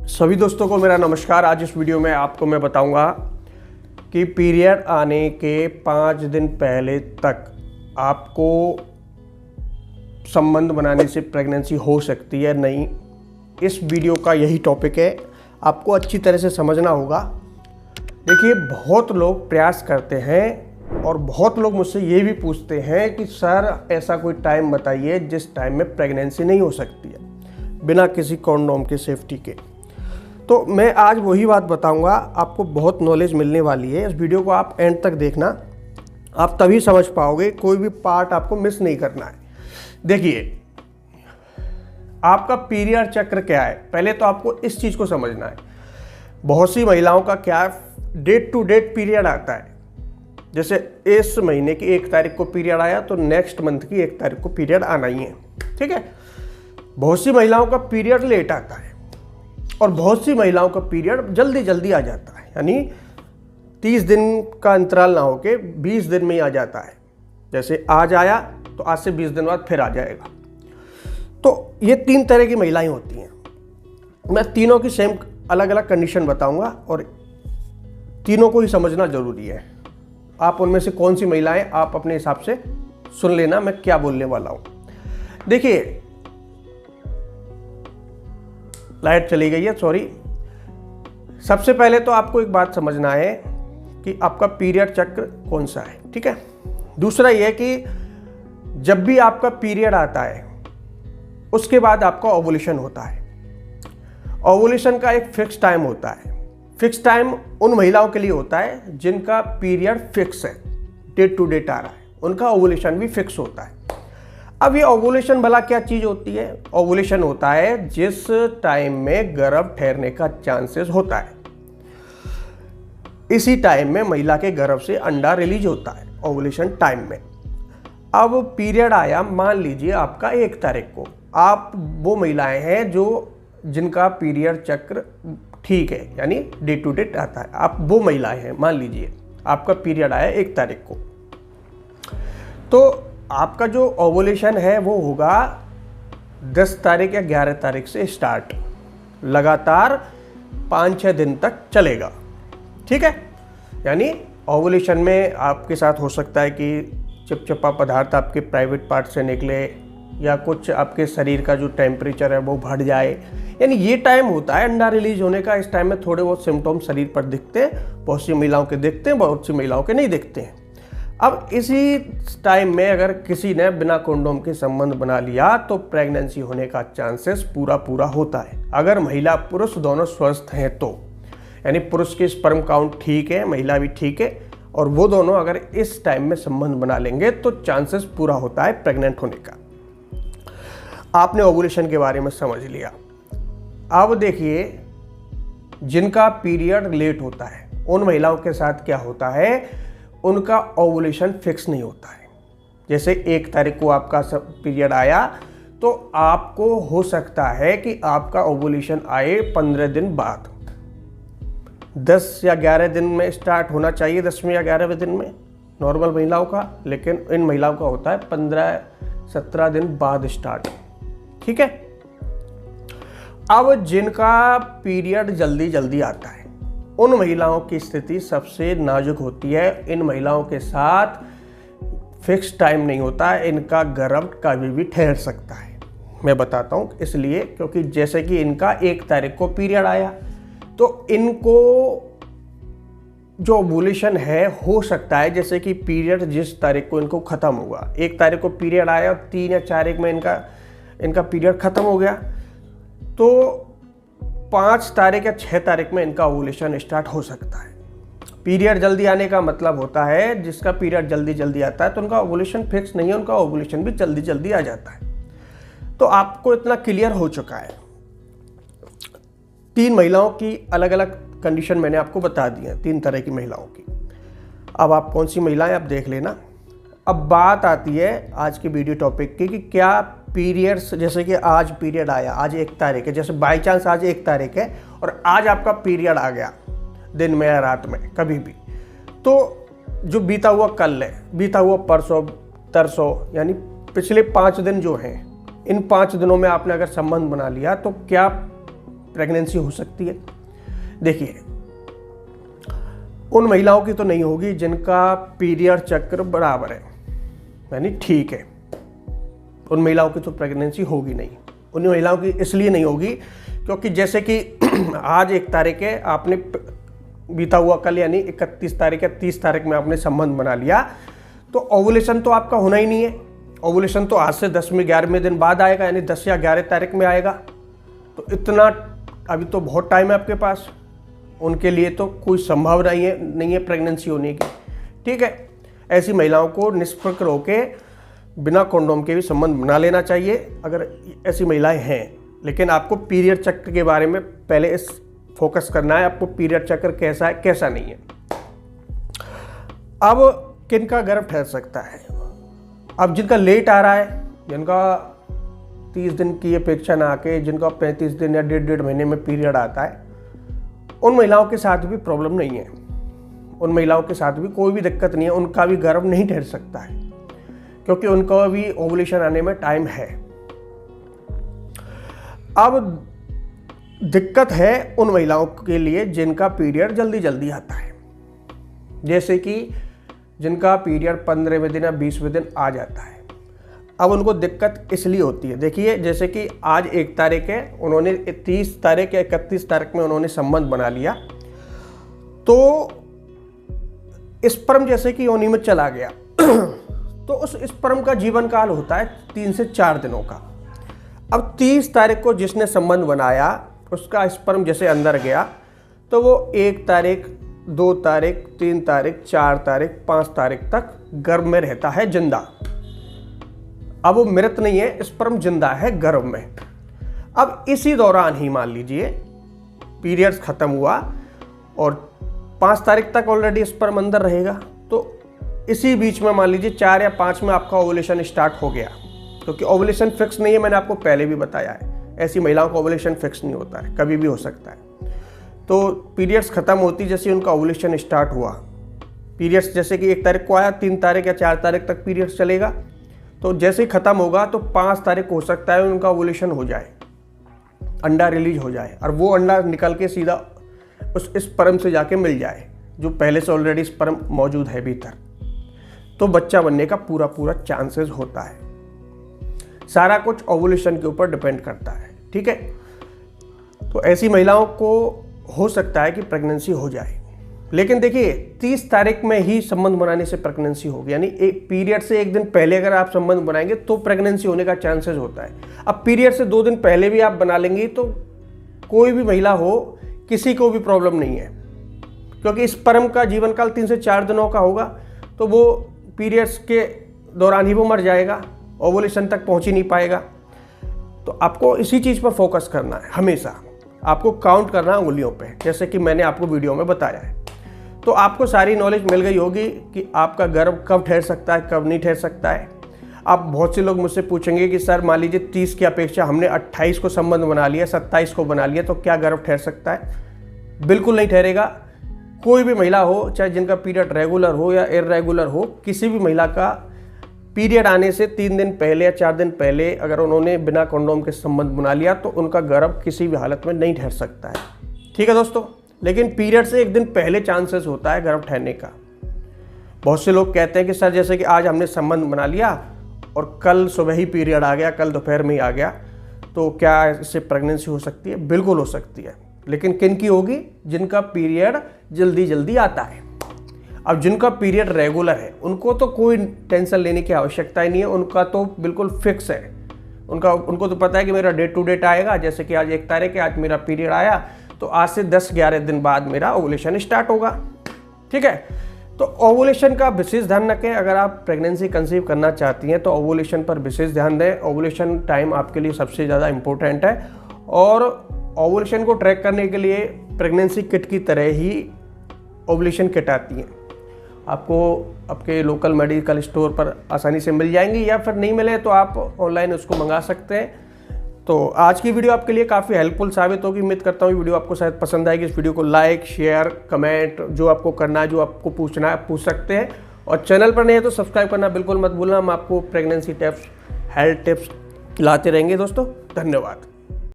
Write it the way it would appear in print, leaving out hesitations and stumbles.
सभी दोस्तों को मेरा नमस्कार। आज इस वीडियो में आपको मैं बताऊंगा कि पीरियड आने के 5 दिन पहले तक आपको संबंध बनाने से प्रेगनेंसी हो सकती है नहीं। इस वीडियो का यही टॉपिक है, आपको अच्छी तरह से समझना होगा। देखिए, बहुत लोग प्रयास करते हैं और बहुत लोग मुझसे ये भी पूछते हैं कि सर ऐसा कोई टाइम बताइए जिस टाइम में प्रेगनेंसी नहीं हो सकती है बिना किसी कॉन्डोम के सेफ्टी के। तो मैं आज वही बात बताऊंगा, आपको बहुत नॉलेज मिलने वाली है। इस वीडियो को आप एंड तक देखना, आप तभी समझ पाओगे, कोई भी पार्ट आपको मिस नहीं करना है। देखिए, आपका पीरियड चक्र क्या है, पहले तो आपको इस चीज़ को समझना है। बहुत सी महिलाओं का क्या डेट टू डेट पीरियड आता है। जैसे इस महीने की 1 तारीख को पीरियड आया तो नेक्स्ट मंथ की 1 तारीख को पीरियड आना ही है, ठीक है। बहुत सी महिलाओं का पीरियड लेट आता है और बहुत सी महिलाओं का पीरियड जल्दी जल्दी आ जाता है, यानी 30 दिन का अंतराल ना होके 20 दिन में ही आ जाता है। जैसे आज आया तो आज से 20 दिन बाद फिर आ जाएगा। तो ये 3 तरह की महिलाएं होती हैं। मैं तीनों की सेम अलग अलग कंडीशन बताऊंगा और तीनों को ही समझना जरूरी है। आप उनमें से कौन सी महिलाएं, आप अपने हिसाब से सुन लेना मैं क्या बोलने वाला हूं। देखिए, लाइट चली गई है, सॉरी। सबसे पहले तो आपको एक बात समझना है कि आपका पीरियड चक्र कौन सा है, ठीक है। दूसरा यह कि जब भी आपका पीरियड आता है उसके बाद आपका ओवुलेशन होता है। ओवुलेशन का एक फिक्स टाइम होता है। फिक्स टाइम उन महिलाओं के लिए होता है जिनका पीरियड फिक्स है, डेट टू डेट आ रहा है, उनका ओवुलेशन भी फिक्स होता है। अब ये ओवुलेशन भला क्या चीज़ होती है? ओवुलेशन होता है जिस टाइम में गर्भ ठहरने का चांसेस होता है, इसी टाइम में महिला के गर्भ से अंडा रिलीज होता है, ओवुलेशन टाइम में। अब पीरियड आया, मान लीजिए आपका 1 तारीख को। आप वो महिलाएं हैं जिनका पीरियड चक्र ठीक है, यानी डे टू डेट आता है। आप वो महिलाएं हैं, मान लीजिए आपका पीरियड आया 1 तारीख को, तो आपका जो ओवुलेशन है वो होगा 10 तारीख या 11 तारीख से स्टार्ट, लगातार 5-6 दिन तक चलेगा, ठीक है। यानी ओवुलेशन में आपके साथ हो सकता है कि चिपचिपा पदार्थ आपके प्राइवेट पार्ट से निकले या कुछ आपके शरीर का जो टेम्परेचर है वो बढ़ जाए, यानी ये टाइम होता है अंडा रिलीज होने का। इस टाइम में थोड़े बहुत सिम्टम शरीर पर दिखते हैं, बहुत सी महिलाओं के दिखते हैं, बहुत सी महिलाओं के नहीं दिखते हैं। अब इसी टाइम में अगर किसी ने बिना कॉन्डोम के संबंध बना लिया तो प्रेगनेंसी होने का चांसेस पूरा होता है, अगर महिला पुरुष दोनों स्वस्थ हैं तो। यानी पुरुष की स्पर्म काउंट ठीक है, महिला भी ठीक है, और वो दोनों अगर इस टाइम में संबंध बना लेंगे तो चांसेस पूरा होता है प्रेग्नेंट होने का। आपने ओवुलेशन के बारे में समझ लिया। अब देखिए, जिनका पीरियड लेट होता है उन महिलाओं के साथ क्या होता है, उनका ओवुलेशन फिक्स नहीं होता है। जैसे 1 तारीख को आपका पीरियड आया तो आपको हो सकता है कि आपका ओवुलेशन आए 15 दिन बाद, 10 या 11 दिन में स्टार्ट होना चाहिए, 10वें या 11वें दिन में नॉर्मल महिलाओं का, लेकिन इन महिलाओं का होता है 15-17 दिन बाद स्टार्ट, ठीक है। अब जिनका पीरियड जल्दी जल्दी आता है उन महिलाओं की स्थिति सबसे नाजुक होती है। इन महिलाओं के साथ फिक्स टाइम नहीं होता है, इनका गर्भ कभी भी ठहर सकता है। मैं बताता हूँ इसलिए, क्योंकि जैसे कि इनका 1 तारीख को पीरियड आया तो इनको जो ओवुलेशन है हो सकता है, जैसे कि पीरियड जिस तारीख को इनको ख़त्म हुआ, 1 तारीख को पीरियड आया, 3 या 4 में इनका पीरियड ख़त्म हो गया, तो 5 तारीख या 6 तारीख में इनका ओवुलेशन स्टार्ट हो सकता है। पीरियड जल्दी आने का मतलब होता है जिसका पीरियड जल्दी जल्दी आता है तो उनका ओवुलेशन फिक्स नहीं है, उनका ओवुलेशन भी जल्दी जल्दी आ जाता है। तो आपको इतना क्लियर हो चुका है। 3 महिलाओं की अलग अलग कंडीशन मैंने आपको बता दी है, 3 तरह की महिलाओं की। अब आप कौन सी महिलाएं, आप देख लेना। अब बात आती है आज की वीडियो टॉपिक की कि क्या पीरियड्स, जैसे कि आज पीरियड आया, आज 1 तारीख है, जैसे बाई चांस आज 1 तारीख है और आज आपका पीरियड आ गया दिन में या रात में कभी भी, तो जो बीता हुआ कल है, बीता हुआ परसों तरसों, यानी पिछले 5 दिन जो हैं, इन 5 दिनों में आपने अगर संबंध बना लिया तो क्या प्रेगनेंसी हो सकती है। देखिए, उन महिलाओं की तो नहीं होगी जिनका पीरियड चक्र बराबर है, यानी ठीक है, उन महिलाओं की तो प्रेगनेंसी होगी नहीं। उन महिलाओं की इसलिए नहीं होगी क्योंकि जैसे कि आज 1 तारीख है, आपने बीता हुआ कल यानी 31 तारीख या 30 तारीख में आपने संबंध बना लिया, तो ओवुलेशन तो आपका होना ही नहीं है। ओवुलेशन तो आज से 10वें 11वें दिन बाद आएगा, यानी 10 या 11 तारीख में आएगा। तो इतना अभी तो बहुत टाइम है आपके पास, उनके लिए तो कोई संभावना नहीं है प्रेगनेंसी होने की। ठीक है, ऐसी महिलाओं को निष्फिक्र होकर बिना कॉन्डोम के भी संबंध बना लेना चाहिए अगर ऐसी महिलाएं हैं। लेकिन आपको पीरियड चक्र के बारे में पहले इस फोकस करना है, आपको पीरियड चक्र कैसा है कैसा नहीं है। अब किनका गर्भ ठहर सकता है? अब जिनका लेट आ रहा है, जिनका 30 दिन की अपेक्षा ना आके जिनका 35 दिन या 1.5 महीने में पीरियड आता है, उन महिलाओं के साथ भी प्रॉब्लम नहीं है, उन महिलाओं के साथ भी कोई भी दिक्कत नहीं है, उनका भी गर्भ नहीं ठहर सकता है क्योंकि उनका भी ओवुलेशन आने में टाइम है। अब दिक्कत है उन महिलाओं के लिए जिनका पीरियड जल्दी जल्दी आता है, जैसे कि जिनका पीरियड 15वें दिन या 20वें दिन आ जाता है। अब उनको दिक्कत इसलिए होती है, देखिए जैसे कि आज 1 तारीख है, उन्होंने 30 तारीख या 31 तारीख में उन्होंने संबंध बना लिया, तो स्पर्म जैसे कि योनि में चला गया तो उस स्पर्म का जीवन काल होता है 3 से 4 दिनों का। अब 30 तारीख को जिसने संबंध बनाया उसका स्पर्म जैसे अंदर गया तो वो 1 तारीख 2 तारीख 3 तारीख 4 तारीख 5 तारीख तक गर्भ में रहता है जिंदा। अब वो मृत नहीं है, स्पर्म जिंदा है गर्भ में। अब इसी दौरान ही मान लीजिए पीरियड्स खत्म हुआ और 5 तारीख तक ऑलरेडी स्पर्म अंदर रहेगा, तो इसी बीच में मान लीजिए 4 या 5 में आपका ओवुलेशन स्टार्ट हो गया, क्योंकि ओवुलेशन फिक्स नहीं है, मैंने आपको पहले भी बताया है। ऐसी महिलाओं का ओवुलेशन फिक्स नहीं होता है, कभी भी हो सकता है। तो पीरियड्स खत्म होती जैसे उनका ओवुलेशन स्टार्ट हुआ, पीरियड्स जैसे कि 1 तारीख को आया, 3 तारीख या 4 तारीख तक पीरियड्स चलेगा, तो जैसे ही खत्म होगा तो 5 तारीख हो सकता है उनका ओवुलेशन हो जाए, अंडा रिलीज हो जाए और वो अंडा निकल के सीधा उस स्पर्म से जाके मिल जाए जो पहले से ऑलरेडी स्पर्म मौजूद है भीतर, तो बच्चा बनने का पूरा चांसेस होता है। सारा कुछ ओवुलेशन के ऊपर डिपेंड करता है। ठीक है, तो ऐसी महिलाओं को हो सकता है कि प्रेगनेंसी हो जाए, लेकिन देखिए 30 तारीख में ही संबंध बनाने से प्रेगनेंसी होगी, यानी एक पीरियड से 1 दिन पहले अगर आप संबंध बनाएंगे तो प्रेगनेंसी होने का चांसेस होता है। अब पीरियड से 2 दिन पहले भी आप बना लेंगे तो कोई भी महिला हो, किसी को भी प्रॉब्लम नहीं है, क्योंकि स्पर्म का जीवन काल 3 से 4 दिनों का होगा, तो वो पीरियड्स के दौरान ही वो मर जाएगा, ओवुलेशन तक पहुंच ही नहीं पाएगा। तो आपको इसी चीज़ पर फोकस करना है, हमेशा आपको काउंट करना है उंगलियों पे, जैसे कि मैंने आपको वीडियो में बताया है। तो आपको सारी नॉलेज मिल गई होगी कि आपका गर्भ कब ठहर सकता है, कब नहीं ठहर सकता है। अब बहुत से लोग मुझसे पूछेंगे कि सर मान लीजिए 30 की अपेक्षा हमने 28 को संबंध बना लिया, 27 को बना लिया, तो क्या गर्भ ठहर सकता है? बिल्कुल नहीं ठहरेगा। कोई भी महिला हो, चाहे जिनका पीरियड रेगुलर हो या इर्रेगुलर हो, किसी भी महिला का पीरियड आने से 3 दिन पहले या 4 दिन पहले अगर उन्होंने बिना कंडोम के संबंध बना लिया तो उनका गर्भ किसी भी हालत में नहीं ठहर सकता है। ठीक है दोस्तों, लेकिन पीरियड से 1 दिन पहले चांसेस होता है गर्भ ठहरने का। बहुत से लोग कहते हैं कि सर जैसे कि आज हमने संबंध बना लिया और कल सुबह ही पीरियड आ गया, कल दोपहर में ही आ गया, तो क्या इससे प्रेगनेंसी हो सकती है? बिल्कुल हो सकती है, लेकिन किन की होगी? जिनका पीरियड जल्दी जल्दी आता है। अब जिनका पीरियड रेगुलर है उनको तो कोई टेंशन लेने की आवश्यकता ही नहीं है, उनका तो बिल्कुल फिक्स है। उनको तो पता है कि मेरा डेट टू डेट आएगा, जैसे कि आज 1 तारीख है, आज मेरा पीरियड आया तो आज से 10-11 दिन बाद मेरा ओवुलेशन स्टार्ट होगा। ठीक है, तो ओवुलेशन का विशेष ध्यान रखें। अगर आप प्रेगनेंसी कंसीव करना चाहती हैं तो ओवुलेशन पर विशेष ध्यान दें। ओवुलेशन टाइम आपके लिए सबसे ज़्यादा इम्पोर्टेंट है, और ओवुलेशन को ट्रैक करने के लिए प्रेगनेंसी किट की तरह ही ओवुलेशन किट आती हैं, आपको आपके लोकल मेडिकल स्टोर पर आसानी से मिल जाएंगी, या फिर नहीं मिले तो आप ऑनलाइन उसको मंगा सकते हैं। तो आज की वीडियो आपके लिए काफ़ी हेल्पफुल साबित होगी। उम्मीद करता हूँ वीडियो आपको शायद पसंद आएगी। इस वीडियो को लाइक, शेयर, कमेंट, जो आपको करना है, जो आपको पूछना है पूछ सकते हैं, और चैनल पर नहीं है तो सब्सक्राइब करना बिल्कुल मत भूलना। हम आपको प्रेगनेंसी टिप्स, हेल्थ टिप्स लाते रहेंगे दोस्तों। धन्यवाद।